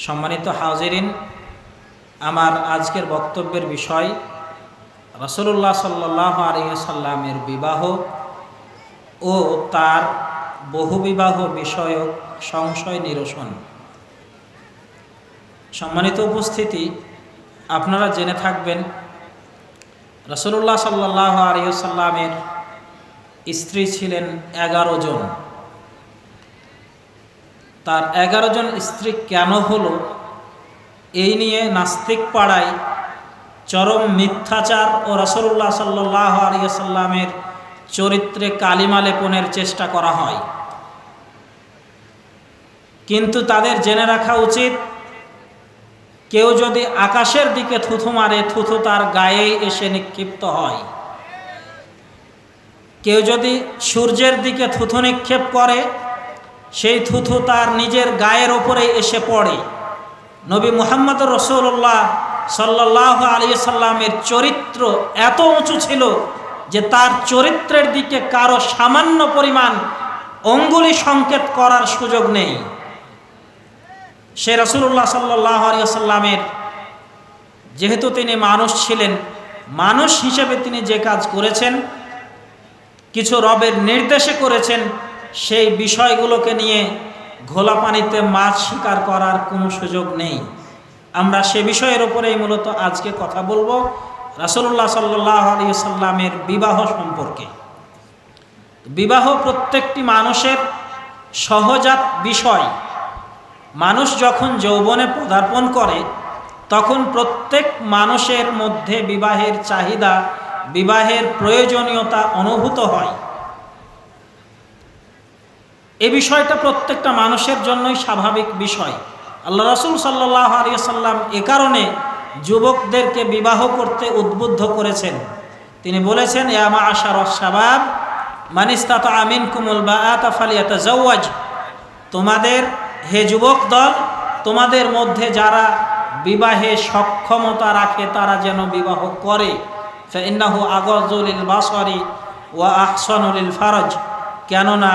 সম্মানিত হাজিরিন, আমার আজকের বক্তব্যের বিষয় রাসূলুল্লাহ সাল্লাল্লাহু আলাইহি ওয়াসাল্লামের বিবাহ ও তার বহুবিবাহ বিষয়ক সংশয় নিরসন। সম্মানিত উপস্থিতি, আপনারা জেনে থাকবেন রাসূলুল্লাহ সাল্লাল্লাহু আলাইহি ওয়াসাল্লামের স্ত্রী ছিলেন 11 জন। তার 11 জন স্ত্রী কেন হলো, এই নিয়ে নাস্তিক পাড়ায় চরম মিথ্যাচার ও রাসূলুল্লাহ সাল্লাল্লাহু আলাইহি ওয়াসাল্লামের চরিত্রে কালিমা লেপনের চেষ্টা করা হয়। কিন্তু তাদের জেনে রাখা উচিত, কেউ যদি আকাশের দিকে থুথু মারে, থুথু তার গায়েই এসে নিক্ষিপ্ত হয়। কেউ যদি সূর্যের দিকে থুথু নিক্ষেপ করে, সেই থুথু তার নিজের গায়ের ওপরেই এসে পড়ে। নবী মুহাম্মদ রাসূলুল্লাহ সাল্লাল্লাহু আলাইহি সাল্লামের চরিত্র এত উঁচু ছিল যে তার চরিত্রের দিকে কারো সামান্য পরিমাণ অঙ্গুলি সংকেত করার সুযোগ নেই। সে রাসূলুল্লাহ সাল্লাল্লাহু আলাইহি সাল্লামের, যেহেতু তিনি মানুষ ছিলেন, মানুষ হিসেবে তিনি যে কাজ করেছেন, কিছু রবের নির্দেশে করেছেন, সেই বিষয়গুলোকে নিয়ে ঘোলা পানিতে মাছ শিকার করার কোনো সুযোগ নেই। আমরা সে বিষয়ের উপরেই মূলত আজকে কথা বলবো, রাসূলুল্লাহ সাল্লাল্লাহু আলাইহি সাল্লামের বিবাহ সম্পর্কে। বিবাহ প্রত্যেকটি মানুষের সহজাত বিষয়। মানুষ যখন যৌবনে পদার্পণ করে, তখন প্রত্যেক মানুষের মধ্যে বিবাহের চাহিদা, বিবাহের প্রয়োজনীয়তা অনুভূত হয়। এই বিষয়টা প্রত্যেকটা মানুষের জন্যই স্বাভাবিক বিষয়। আল্লাহ রাসূল সাল্লাল্লাহু আলাইহি সাল্লাম এ কারণে যুবকদেরকে বিবাহ করতে উদ্বুদ্ধ করেছেন। তিনি বলেছেন, ইয়া মা'আশারাশ শাবাব মান ইসতাতা'a মিনকুমুল বাআতা ফালিয়াতাযাওয়াজ। তোমাদের, হে যুবক দল, তোমাদের মধ্যে যারা বিবাহে সক্ষমতা রাখে তারা যেন বিবাহ করে। ফাইন্নাহু আগাযু লিল বাসারি ওয়া আহসানু লিল ফারজ। কেননা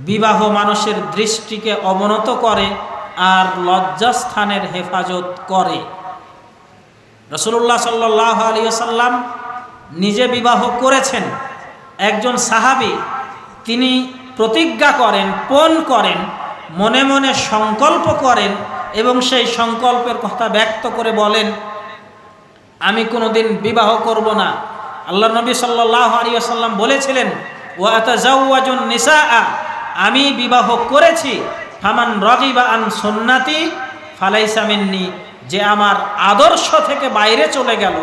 বিবাহ মানুষের দৃষ্টিকে অবনত করে আর লজ্জাস্থানের হেফাজত করে। রাসূলুল্লাহ সাল্লাল্লাহু আলাইহি ওয়াসাল্লাম নিজে বিবাহ করেছেন। একজন সাহাবী, তিনি প্রতিজ্ঞা করেন, পণ করেন, মনে মনে সংকল্প করেন এবং সেই সংকল্পের কথা ব্যক্ত করে বলেন, আমি কোনোদিন বিবাহ করব না। আল্লাহ নবী সাল্লাল্লাহু আলাইহি ওয়াসাল্লাম বলেছিলেন, ওয়া আতাযাওয়াজুন নিসাআ, আমি বিবাহ করেছি, ফামান রাগিবা আন সুন্নতি ফালাইসা মিন্নি, যে আমার আদর্শ থেকে বাইরে চলে গেল,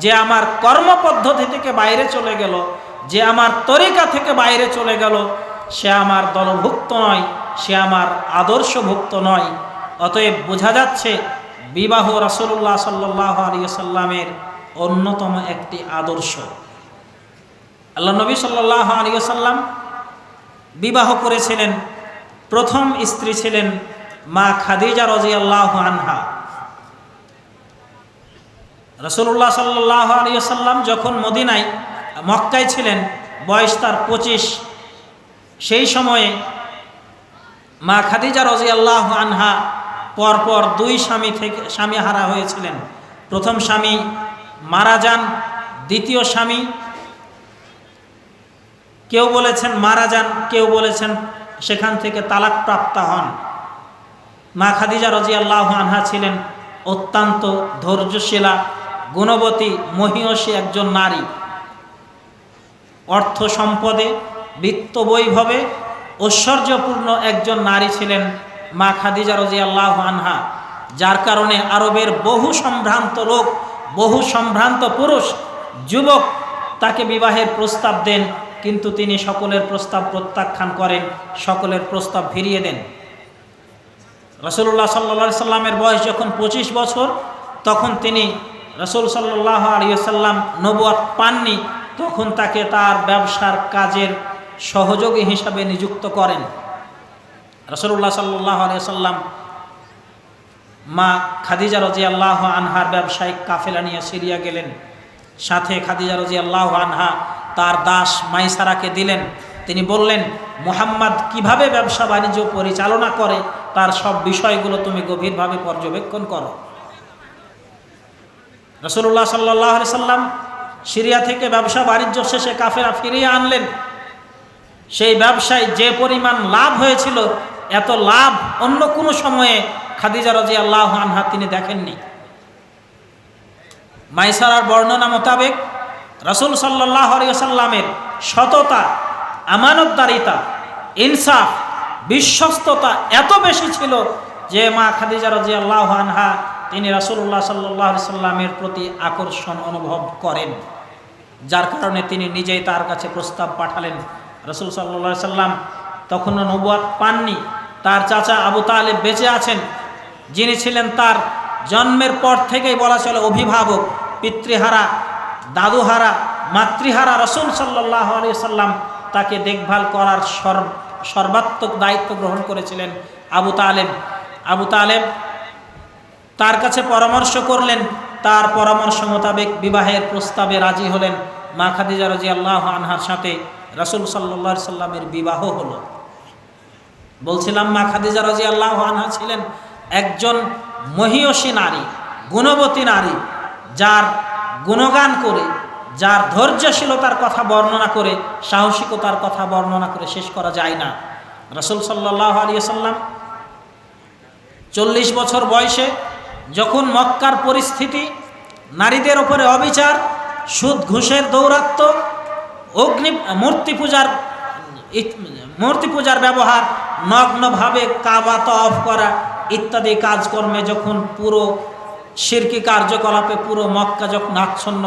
যে আমার কর্মপদ্ধতি থেকে বাইরে চলে গেল, যে আমার তরিকা থেকে বাইরে চলে গেল, সে আমার দলভুক্ত নয়, সে আমার আদর্শভুক্ত নয়। অতএব বোঝা যাচ্ছে বিবাহ রাসূলুল্লাহ সাল্লাল্লাহু আলাইহি সাল্লামের অন্যতম একটি আদর্শ। আল্লাহ নবী সাল্লাল্লাহু আলাইহি সাল্লাম বিবাহ করেছিলেন। প্রথম স্ত্রী ছিলেন মা খাদিজা রাদিয়াল্লাহু আনহা। রাসূলুল্লাহ সাল্লাল্লাহু আলাইহি সাল্লাম যখন মক্কায় ছিলেন, বয়স তার 25। সেই সময়ে মা খাদিজা রাদিয়াল্লাহু আনহা পরপর 2 স্বামী হারা হয়েছিলেন। প্রথম স্বামী মারা যান, দ্বিতীয় স্বামী কেউ বলেছেন মারা যান, কেউ বলেছেন সেখান থেকে তালাক প্রাপ্ত হন। মা খাদিজা রাদিয়াল্লাহু আনহা ছিলেন অত্যন্ত ধৈর্যশীলা, গুণবতী, মহিয়সী একজন নারী। অর্থ সম্পদে, বিত্ত বৈভবে ঐশ্বর্যপূর্ণ একজন নারী ছিলেন মা খাদিজা রাদিয়াল্লাহু আনহা, যার কারণে আরবের বহু সম্ভ্রান্ত লোক, বহু সম্ভ্রান্ত পুরুষ, যুবক তাকে বিবাহের প্রস্তাব দেন, কিন্তু তিনি সকলের প্রস্তাব প্রত্যাখ্যান করেন, সকলের প্রস্তাব ফিরিয়ে দেন। রাসূলুল্লাহ সাল্লাল্লাহু আলাইহি সাল্লামের বয়স যখন 25 বছর, তখন তিনি, রাসূল সাল্লাল্লাহু আলাইহি সাল্লাম নবুয়ত পাননি, তখন তাকে তার ব্যবসার কাজের সহযোগী হিসাবে নিযুক্ত করেন। রাসূলুল্লাহ সাল্লাল্লাহু আলাইহি সাল্লাম মা খাদিজা রাদিয়াল্লাহু আনহার ব্যবসায়িক কাফেলা নিয়ে সিরিয়া গেলেন। সাথে খাদিজা রাদিয়াল্লাহু আনহা তার দাস মাইসারাকে দিলেন। তিনি বললেন, মুহাম্মদ কিভাবে ব্যবসা বাণিজ্য পরিচালনা করে তার সব বিষয়গুলো তুমি গভীরভাবে পর্যবেক্ষণ করো। রাসূলুল্লাহ সাল্লাল্লাহু আলাইহি সাল্লাম সিরিয়া থেকে ব্যবসা বাণিজ্য শেষে কাফেরা ফিরিয়ে আনলেন। সেই ব্যবসায় যে পরিমাণ লাভ হয়েছিল, এত লাভ অন্য কোনো সময়ে খাদিজা রাদিয়াল্লাহু আনহা তিনি দেখেননি। মাইসারার বর্ণনা মোতাবেক রাসূল সাল্লাল্লাহু আলাইহি ওয়াসাল্লামের সততা, আমানতদারিতা, ইনসাফ, বিশ্বস্ততা এত বেশি ছিল যে মা খাদিজা রাদিয়াল্লাহু আনহা তিনি রাসূলুল্লাহ সাল্লাল্লাহু আলাইহি ওয়াসাল্লামের প্রতি আকর্ষণ অনুভব করেন, যার কারণে তিনি নিজেই তার কাছে প্রস্তাব পাঠালেন। রাসূল সাল্লাল্লাহু আলাইহি ওয়াসাল্লাম তখনও নবুয়ত পাননি। তার চাচা আবু তালেব বেঁচে আছেন, যিনি ছিলেন তার জন্মের পর থেকেই বলা চলে অভিভাবক, পিতৃহারা, দাদুহারা, মাতৃহারা। রাসূল সাল্লাল্লাহু আলাইহি ওয়াসাল্লাম তাকে দেখভাল করার সর্বাত্মক দায়িত্ব গ্রহণ করেছিলেন আবু তালেব। আবু তালেব তার কাছে পরামর্শ করলেন, তার পরামর্শ মোতাবেক বিবাহের প্রস্তাবে রাজি হলেন। মা খাদিজা রাদিয়াল্লাহু আনহার সাথে রাসূল সাল্লাল্লাহু আলাইহি সাল্লামের বিবাহ হলো। বলছিলাম মা খাদিজা রাদিয়াল্লাহু আনহা ছিলেন একজন মহিয়সী নারী, গুণবতী নারী, যার গুণগান করে, যার ধৈর্যশীলতার কথা বর্ণনা করে, সাহসিকতার কথা বর্ণনা করে শেষ করা যায় না। রাসূল সাল্লাল্লাহু আলাইহি ওয়াসাল্লাম 40 বছর বয়সে যখন মক্কার পরিস্থিতি, নারীদের ওপরে অবিচার, সুদ ঘুষের দৌরাত্ম্য, মূর্তি পূজার ব্যবহার, নগ্নভাবে কাবা তওয়াফ করা ইত্যাদি কাজকর্মে যখন পুরো শিরকি কার্যকলাপে পুরো মক্কা যখন আচ্ছন্ন,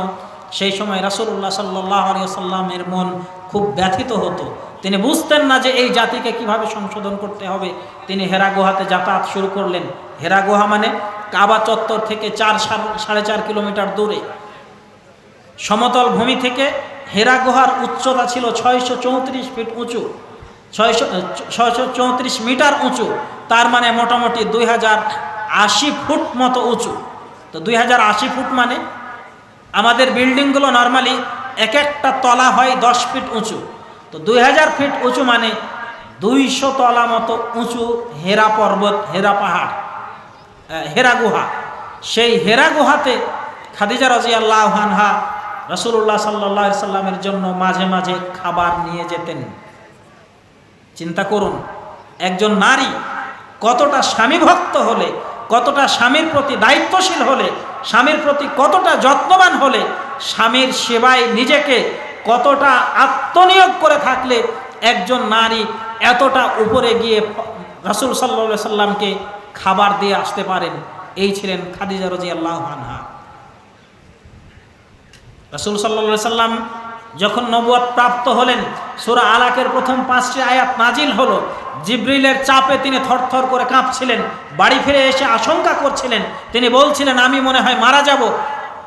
সেই সময় রাসূলুল্লাহ সাল্লাল্লাহু আলাইহি ওয়াসাল্লামের মন খুব ব্যথিত হতো। তিনি বুঝতেন না যে এই জাতিকে কিভাবে সংশোধন করতে হবে। তিনি হেরা গুহাতে যাতায়াত শুরু করলেন। হেরা গুহা মানে কাবা চত্বর থেকে 4-4.5 কিলোমিটার দূরে। সমতল ভূমি থেকে হেরা গুহার উচ্চতা ছিল 634 ফিট উঁচু, 634 মিটার উঁচু, তার মানে মোটামুটি 2080 ফুট মতো উঁচু। তো 2080 ফুট মানে আমাদের বিল্ডিংগুলো নর্মালি এক একটা তলা হয় 10 ফিট উঁচু, তো 2000 ফিট উঁচু মানে 200 তলা মতো উঁচু হেরা পর্বত, হেরা পাহাড়, হেরা গুহা। সেই হেরা গুহাতে খাদিজা রাদিয়াল্লাহু আনহা রাসূলুল্লাহ সাল্লাল্লাহু আলাইহি সাল্লামের জন্য মাঝে মাঝে খাবার নিয়ে যেতেন। চিন্তা করুন, একজন নারী কতটা স্বামী ভক্ত হলে, কতটা স্বামীর প্রতি দায়িত্বশীল হলে, স্বামীর প্রতি কতটা যত্নবান হলে, স্বামীর সেবায় নিজেকে কতটা আত্মনিয়োগ করে থাকলে একজন নারী এতটা উপরে গিয়ে রাসূল সাল্লাল্লাহু আলাইহি সাল্লামকে খাবার দিয়ে আসতে পারেন। এই ছিলেন খাদিজা রাদিয়াল্লাহু আনহা। রাসূল সাল্লাল্লাহু আলাইহি সাল্লাম যখন নবুয়ত প্রাপ্ত হলেন, সূরা আলাকের প্রথম 5টি আয়াত নাজিল হলো। জিবরিলের চাপে তিনি থরথর করে কাঁপছিলেন, বাড়ি ফিরে এসে আশঙ্কা করছিলেন। তিনি বলছিলেন আমি মনে হয় মারা যাব।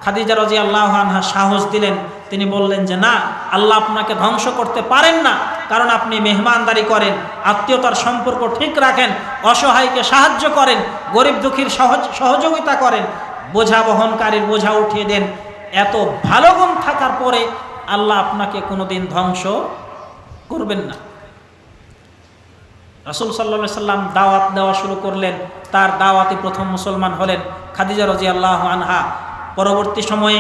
খাদিজা রাদিয়াল্লাহু আনহা সাহস দিলেন। তিনি বললেন যে না, আল্লাহ আপনাকে ধ্বংস করতে পারেন না, কারণ আপনি মেহমানদারি করেন, আত্মীয়তার সম্পর্ক ঠিক রাখেন, অসহায়কে সাহায্য করেন, গরিব দুঃখীর সহযোগিতা করেন, বোঝা বহনকারীর বোঝা উঠিয়ে দেন। এত ভালো গুণ থাকার পরে আল্লাহ আপনাকে কোনোদিন ধ্বংস করবেন না। রাসূল সাল্লাল্লাহু আলাইহি সাল্লাম দাওয়াত দেওয়া শুরু করলেন। তার দাওয়াতে প্রথম মুসলমান হলেন খাদিজা রাদিয়াল্লাহু আনহা। পরবর্তী সময়ে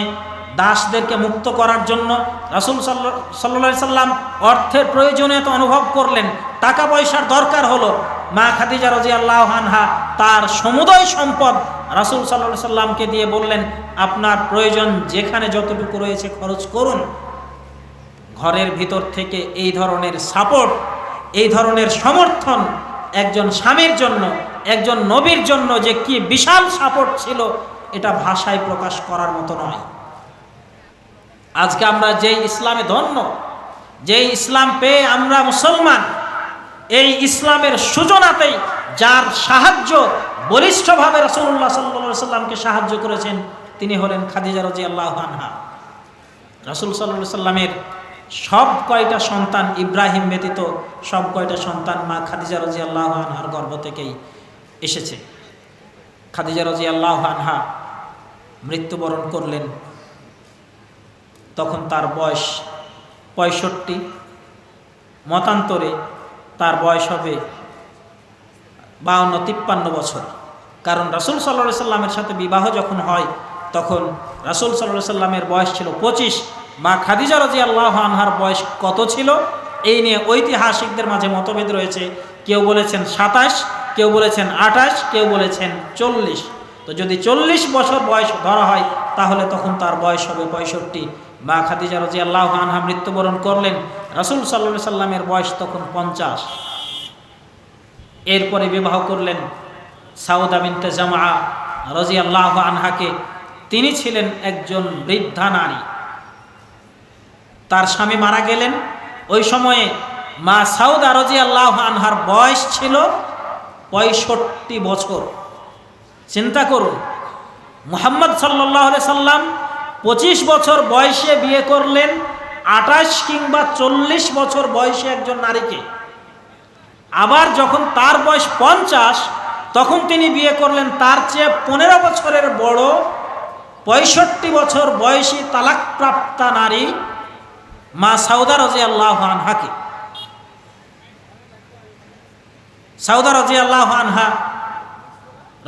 দাসদেরকে মুক্ত করার জন্য রাসূল সাল্লাল্লাহু আলাইহি সাল্লাম অর্থের প্রয়োজনীয়তা অনুভব করলেন, টাকা পয়সার দরকার হলো। মা খাদিজা রাদিয়াল্লাহু আনহা তার সমুদয় সম্পদ রাসূল সাল্লাল্লাহু আলাইহি সাল্লামকে দিয়ে বললেন আপনার প্রয়োজন যেখানে যতটুকু রয়েছে খরচ করুন। ঘরের ভিতর থেকে এই ধরনের সাপোর্ট, এই ধরনের সমর্থন একজন স্বামীর জন্য, একজন নবীর জন্য যে কি বিশাল সাপোর্ট ছিল, এটা ভাষায় প্রকাশ করার মতো নয়। আজকে আমরা যেই ইসলামে ধন্য, যেই ইসলাম পেয়ে আমরা মুসলমান, এই ইসলামের সূচনাতেই যার সাহায্য বলিষ্ঠভাবে রাসূলুল্লাহ সাল্লাল্লাহু আলাইহি সাল্লামকে সাহায্য করেছেন তিনি হলেন খাদিজা রাদিয়াল্লাহু আনহা। রাসূল সাল্লাল্লাহু আলাইহি সাল্লামের সব কয়টা সন্তান, ইব্রাহিম ব্যতীত সব কয়টা সন্তান মা খাদিজা রাদিয়াল্লাহু আনহার গর্ভ থেকেই এসেছে। খাদিজা রাদিয়াল্লাহু আনহা মৃত্যুবরণ করলেন, তখন তার বয়স 65, মতান্তরে তার বয়স হবে 52-53 বছর। কারণ রাসূল সাল্লাল্লাহু আলাইহি সাল্লামের সাথে বিবাহ যখন হয় তখন রাসূল সাল্লাল্লাহু আলাইহি সাল্লামের বয়স ছিল 25, মা খাদিজা রাদিয়াল্লাহু আনহার বয়স কত ছিল এই নিয়ে ঐতিহাসিকদের মাঝে মতভেদ রয়েছে। কেউ বলেছেন 27, কেউ বলেছেন 28, কেউ বলেছেন 40। তো যদি 40 বছর বয়স ধরা হয় তাহলে তখন তার বয়স হবে 65। মা খাদিজা রাদিয়াল্লাহু আনহা মৃত্যুবরণ করলেন, রাসূল সাল্লাল্লাহু আলাইহি সাল্লামের বয়স তখন 50। এরপরে বিবাহ করলেন সাউদা বিনতে জামআ রাদিয়াল্লাহু আনহাকে। তিনি ছিলেন একজন বৃদ্ধা নারী, তার স্বামী মারা গেলেন। ওই সময়ে মা সাউদা রাদিয়াল্লাহু আনহার বয়স ছিল 65 বছর। চিন্তা করুন, মুহাম্মদ সাল্লাল্লাহু আলাইহি সাল্লাম 25 বছর বয়সে বিয়ে করলেন 28 কিংবা 40 বছর বয়সে একজন নারীকে। আবার যখন তার বয়স 50 তখন তিনি বিয়ে করলেন তার চেয়ে 15 বছরের বড় 65 বছর বয়সী তালাকপ্রাপ্তা নারী মা সাউদা রাদিয়াল্লাহু আনহাকে। সাউদা রাদিয়াল্লাহু আনহা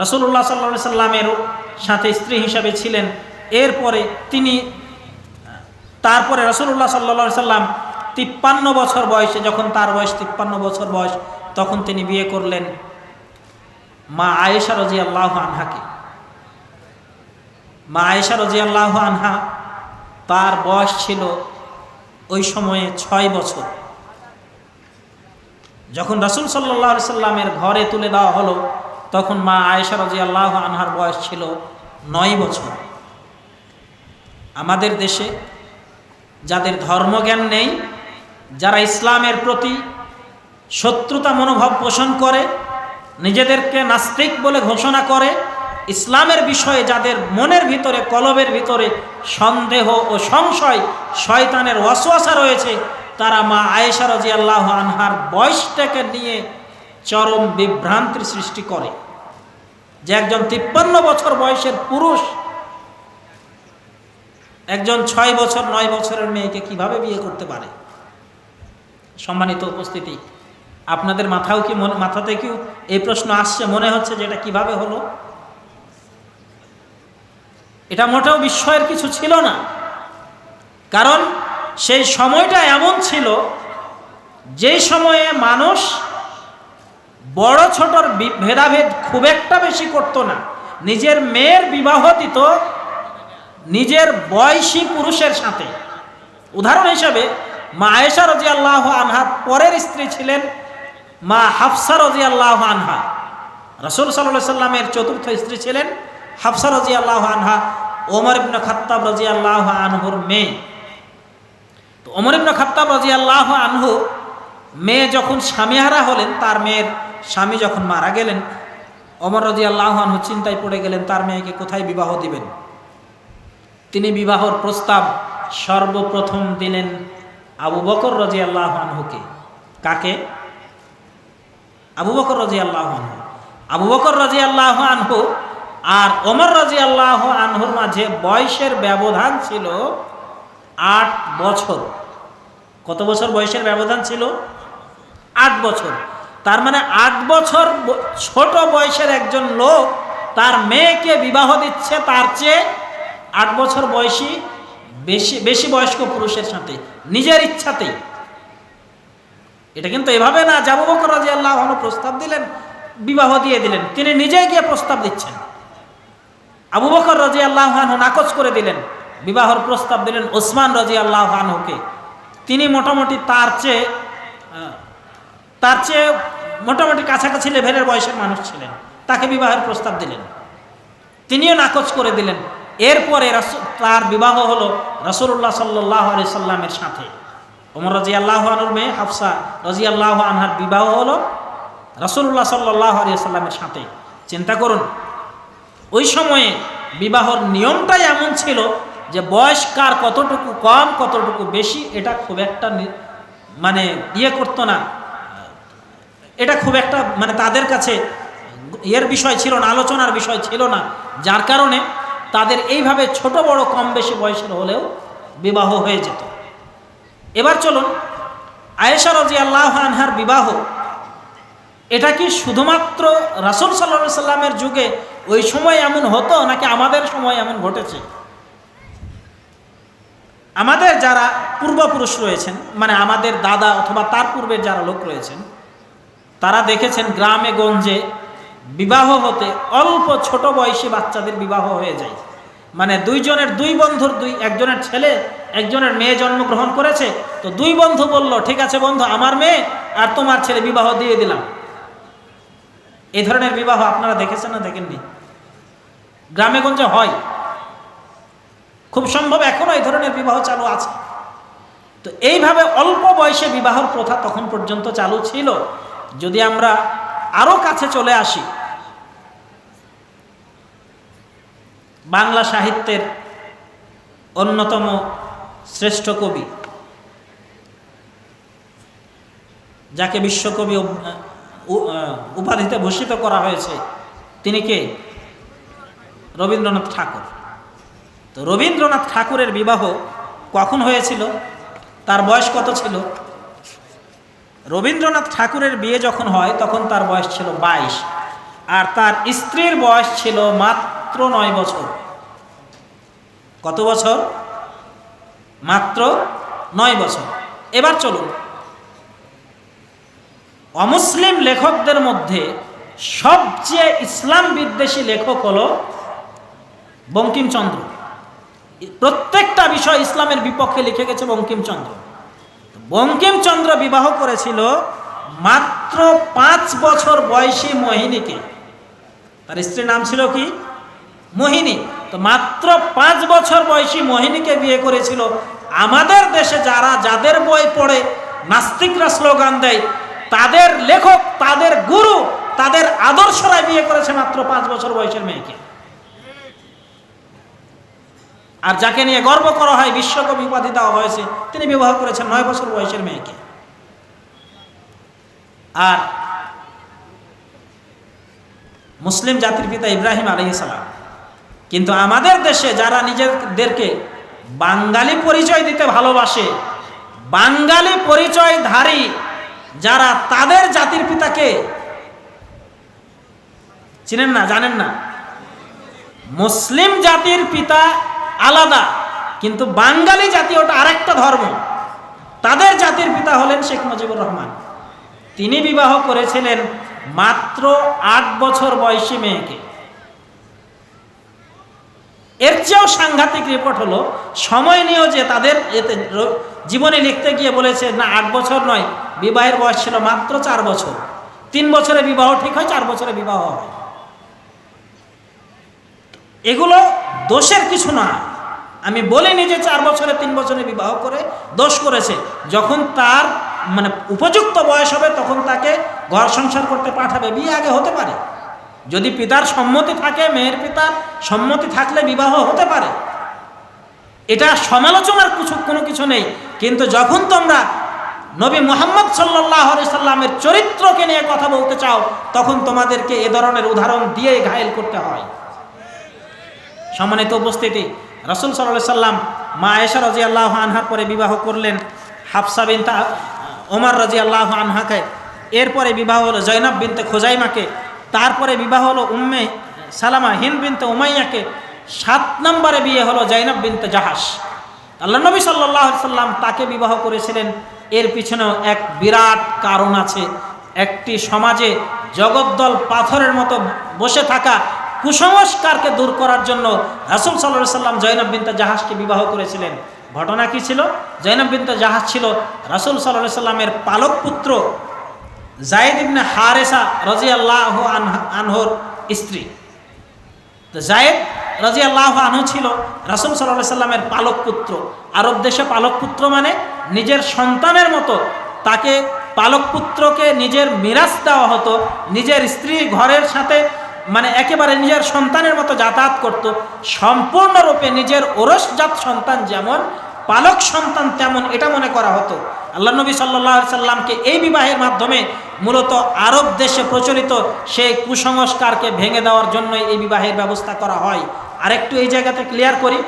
রাসূলুল্লাহ সাল্লাল্লাহু আলাইহি সাল্লামের সাথে স্ত্রী হিসাবে ছিলেন। এরপরে তারপরে রাসূলুল্লাহ সাল্লাল্লাহু আলাইহি সাল্লাম 53 বছর বয়সে, যখন তার বয়স 53 বছর বয়স, তখন তিনি বিয়ে করলেন মা আয়েশা রাদিয়াল্লাহু আনহাকে। মা আয়েশা রাদিয়াল্লাহু আনহা তার বয়স ছিল ওই সময়ে 6 বছর। যখন রাসূল সাল্লাল্লাহু আলাইহি সাল্লামের ঘরে তুলে দেওয়া হলো তখন মা আয়েশা রাদিয়াল্লাহু আনহার বয়স ছিল 9 বছর। আমাদের দেশে যাদের ধর্মজ্ঞান নেই, যারা ইসলামের প্রতি শত্রুতা মনোভাব পোষণ করে, নিজেদেরকে নাস্তিক বলে ঘোষণা করে, ইসলামের বিষয়ে যাদের মনের ভিতরে কলবের ভিতরে সন্দেহ ও সংশয়, শয়তানের ওয়াসওয়াসা রয়েছে, তারা মা আয়েশা রাদিয়াল্লাহু আনহার বয়সটাকে নিয়ে চরম বিভ্রান্তির সৃষ্টি করে যে একজন 53 বছর বয়সের পুরুষ একজন 6 বছর 9 বছরের মেয়েকে কিভাবে বিয়ে করতে পারে। সম্মানিত উপস্থিতি, আপনাদের মাথাতে কি এই প্রশ্ন আসছে? মনে হচ্ছে যে এটা কিভাবে হলো? এটা মোটেও বিস্ময়ের কিছু ছিল না, কারণ সেই সময়টা এমন ছিল যে সময়ে মানুষ বড় ছোটর ভেদাভেদ খুব একটা বেশি করত না। নিজের মেয়ের বিবাহ দিত নিজের বয়সী পুরুষের সাথে। উদাহরণ হিসেবে মা আয়েশা রাদিয়াল্লাহু আনহার পরের স্ত্রী ছিলেন মা হাফসা রাদিয়াল্লাহু আনহা। রাসূল সাল্লাল্লাহু আলাইহি সাল্লামের চতুর্থ স্ত্রী ছিলেন হাফসা রাদিয়াল্লাহু আনহা, ওমর ইবনে খাত্তাব রাদিয়াল্লাহু আনহুর মেয়ে। তো ওমর ইবনে খাত্তাব রাদিয়াল্লাহু আনহু মেয়ে যখন স্বামীহারা হলেন, তার মেয়ের স্বামী যখন মারা গেলেন, ওমর রাদিয়াল্লাহু আনহু চিন্তায় পড়ে গেলেন তার মেয়েকে কোথায় বিবাহ দিবেন। তিনি বিবাহর প্রস্তাব সর্বপ্রথম দিলেন আবু বকর রাদিয়াল্লাহু আনহুকে। কাকে? আবু বকর রাদিয়াল্লাহু আনহু। আবু বকর রাদিয়াল্লাহু আনহু আর ওমর রাদিয়াল্লাহু আনহুর মাঝে বয়সের ব্যবধান ছিল 8 বছর। কত বছর বয়সের ব্যবধান ছিল? 8 বছর। তার মানে 8 বছর ছোট বয়সের একজন লোক তার মেয়েকে বিবাহ দিচ্ছে তার চেয়ে 8 বছর বয়সী বেশি বয়স্ক পুরুষের সাথে, নিজের ইচ্ছাতেই। এটা কিন্তু এভাবে না যে আবু বকর রাদিয়াল্লাহু আনহু প্রস্তাব দিলেন, বিবাহ দিয়ে দিলেন। তিনি নিজেই গিয়ে প্রস্তাব দিচ্ছেন। আবু বকর রাদিয়াল্লাহু আনহু নাকচ করে দিলেন, বিবাহর প্রস্তাব দিলেন ওসমান রাদিয়াল্লাহু আনহুকে। তিনি মোটামুটি তার চেয়ে মোটামুটি কাছাকাছি লেভেলের বয়সের মানুষ ছিলেন, তাকে বিবাহের প্রস্তাব দিলেন, তিনিও নাকচ করে দিলেন। এরপরে তার বিবাহ হলো রাসূলুল্লাহ সাল্লাল্লাহু আলাইহি সাল্লামের সাথে। ওমর রাদিয়াল্লাহু আনহুর মেয়ে হাফসা রাদিয়াল্লাহু আনহার বিবাহ হলো রাসূলুল্লাহ সাল্লাল্লাহু আলাইহি সাল্লামের সাথে। চিন্তা করুন, ওই সময়ে বিবাহর নিয়মটাই এমন ছিল যে বয়স কার কতটুকু কম কতটুকু বেশি এটা খুব একটা মানে করতো না। এটা খুব একটা মানে তাদের কাছে এর বিষয় ছিল না, আলোচনার বিষয় ছিল না। যার কারণে তাদের এইভাবে ছোট বড় কম বেশি বয়সের হলেও বিবাহ হয়ে যেত। এবার চলুন আয়েশা রাদিয়াল্লাহু আনহার বিবাহ এটা কি শুধুমাত্র রাসূল সাল্লাল্লাহু আলাইহি সাল্লামের যুগে ওই সময় এমন হতো, নাকি আমাদের সময় এমন ঘটেছে? আমাদের যারা পূর্বপুরুষ রয়েছেন, মানে আমাদের দাদা অথবা তার পূর্বের যারা লোক রয়েছেন, তারা দেখেছেন গ্রামে গঞ্জে বিবাহ হতে অল্প ছোট বয়সী বাচ্চাদের বিবাহ হয়ে যায়। মানে দুই বন্ধুর একজনের ছেলে একজনের মেয়ে জন্মগ্রহণ করেছে, তো দুই বন্ধু বলল, ঠিক আছে বন্ধু, আমার মেয়ে আর তোমার ছেলে বিবাহ দিয়ে দিলাম। এই ধরনের বিবাহ আপনারা দেখেছেন না দেখেননি? গ্রামে গঞ্জে হয়, খুব সম্ভব এখনো এই ধরনের বিবাহ চালু আছে। তো এইভাবে অল্প বয়সে বিবাহর প্রথা তখন পর্যন্ত চালু ছিল। যদি আমরা আরো কাছে চলে আসি, বাংলা সাহিত্যের অন্যতম শ্রেষ্ঠ কবি, যাকে বিশ্বকবি উপাধিতে ভূষিত করা হয়েছে, তিনি কে? রবীন্দ্রনাথ ঠাকুর। তো রবীন্দ্রনাথ ঠাকুরের বিবাহ কখন হয়েছিল? তার বয়স কত ছিল? রবীন্দ্রনাথ ঠাকুরের বিয়ে যখন হয় তখন তার বয়স ছিল 22, আর তার স্ত্রীর বয়স ছিল মাত্র 9 বছর। কত বছর? মাত্র 9 বছর। এবার চলুন, অমুসলিম লেখকদের মধ্যে সবচেয়ে ইসলাম বিদ্বেষী লেখক হলো বঙ্কিমচন্দ্র। প্রত্যেকটা বিষয় ইসলামের বিপক্ষে লিখে গেছে বঙ্কিমচন্দ্র। বঙ্কিমচন্দ্র বিবাহ করেছিল মাত্র 5 বছর বয়সী মোহিনীকে। তার স্ত্রীর নাম ছিল কি? মোহিনী। তো মাত্র 5 বছর বয়সী মোহিনীকে বিয়ে করেছিল। আমাদের দেশে যাদের বই পড়ে নাস্তিকরা স্লোগান দেয়, তাদের লেখক, তাদের গুরু, তাদের আদর্শরা বিয়ে করেছে মাত্র 5 বছর বয়সের মেয়েকে। আর যাকে নিয়ে গর্ব করা হয়, বিশ্বকবি উপাধি দেওয়া হয়েছে, তিনি বিবাহ করেছেন 9 বছর বয়সের মেয়েকে। আর মুসলিম জাতির পিতা ইব্রাহিম আলাইহিস সালাম। কিন্তু আমাদের দেশে যারা নিজেদেরকে বাঙালি পরিচয় দিতে ভালোবাসে, বাঙালি পরিচয়ধারী যারা, তাদের জাতির পিতাকে চিনেন না, জানেন না। মুসলিম জাতির পিতা আলাদা, কিন্তু বাঙালি জাতি ওটা আরেকটা ধর্ম। তাদের জাতির পিতা হলেন শেখ মুজিবুর রহমান। তিনি বিবাহ করেছিলেন মাত্র 8 বছর বয়সী মেয়েকে। এর চেয়েও সাংঘাতিক রিপোর্ট হলো, সময় নিয়েও যে তাদের জীবনে লিখতে গিয়ে বলেছে না 8 বছর নয়, বিবাহের বয়স ছিল মাত্র 4 বছর। 3 বছরে বিবাহ ঠিক হয়, 4 বছরে বিবাহ হয়। এগুলো দোষের কিছু না। আমি বলিনি যে 4 বছরে 3 বছরে বিবাহ করে দোষ করেছে। যখন তার মানে উপযুক্ত বয়স হবে তখন তাকে ঘর সংসার করতে পাঠাবে। বিয়ে আগে হতে পারে, যদি পিতার সম্মতি থাকে, মেয়ের পিতার সম্মতি থাকলে বিবাহ হতে পারে। এটা সমালোচনার কোনো কিছু নেই। কিন্তু যখন তোমরা নবী মুহাম্মদ সাল্লাল্লাহু আলাইহি সাল্লামের চরিত্রকে নিয়ে কথা বলতে চাও, তখন তোমাদেরকে এ ধরনের উদাহরণ দিয়ে ঘায়েল করতে হয়। সম্মানিত উপস্থিতি, রাসূল সাল্লাল্লাহু আলাইহি সাল্লাম মা আয়েশা রাদিয়াল্লাহু আনহার পরে বিবাহ করলেন হাফসা বিনতে ওমর রাদিয়াল্লাহু আনহাকে। এরপরে বিবাহ হলো জয়নব বিনতে খুজাইমাকে। তারপরে বিবাহ হলো উম্মে সালামা হিন্দ বিনতে উমাইয়াকে। 7 নম্বরে বিয়ে হলো জয়নব বিনতে জাহাশ। আল্লাহ নবী সাল্লাল্লাহু আলাইহি সাল্লাম তাকে বিবাহ করেছিলেন। এর পিছনেও এক বিরাট কারণ আছে। একটি সমাজে জগদ্দল পাথরের মতো বসে থাকা কুসংস্কারকে দূর করার জন্য রাসূল সাল্লাল্লাহু আলাইহি সাল্লাম জয়নব বিনতে জাহাশকে বিবাহ করেছিলেন। ঘটনা কি ছিল? জয়নব বিনতে জাহাশ ছিল রাসূল সাল্লাল্লাহু আলাইহি সাল্লামের পালক পুত্র যায়েদ ইবনে হারেসা রাদিয়াল্লাহু আনহুর স্ত্রী। তো যায়েদ রাদিয়াল্লাহু আনহু ছিল রাসূল সাল্লাল্লাহু আলাইহি সাল্লামের পালক পুত্র। আরব দেশে পালক পুত্র মানে নিজের সন্তানের মতো। তাকে পালক পুত্রকে নিজের মিরাস দেওয়া হতো। নিজের স্ত্রী ঘরের সাথে মানে একেবারে নিজের সন্তানের মতো যাতায়াত করত। সম্পূর্ণরূপে নিজের ওরসজাত সন্তান যেমন, পালক সন্তান তেমন, এটা মনে করা হতো। আল্লাহ নবী সাল্লাল্লাহু আলাইহি সাল্লামকে এই বিবাহের মাধ্যমে মূলত আরব দেশে প্রচলিত সেই কুসংস্কারকে ভেঙে দেওয়ার জন্য এই বিবাহের ব্যবস্থা করা হয়। আরেকটু এই জায়গাতে ক্লিয়ার করি,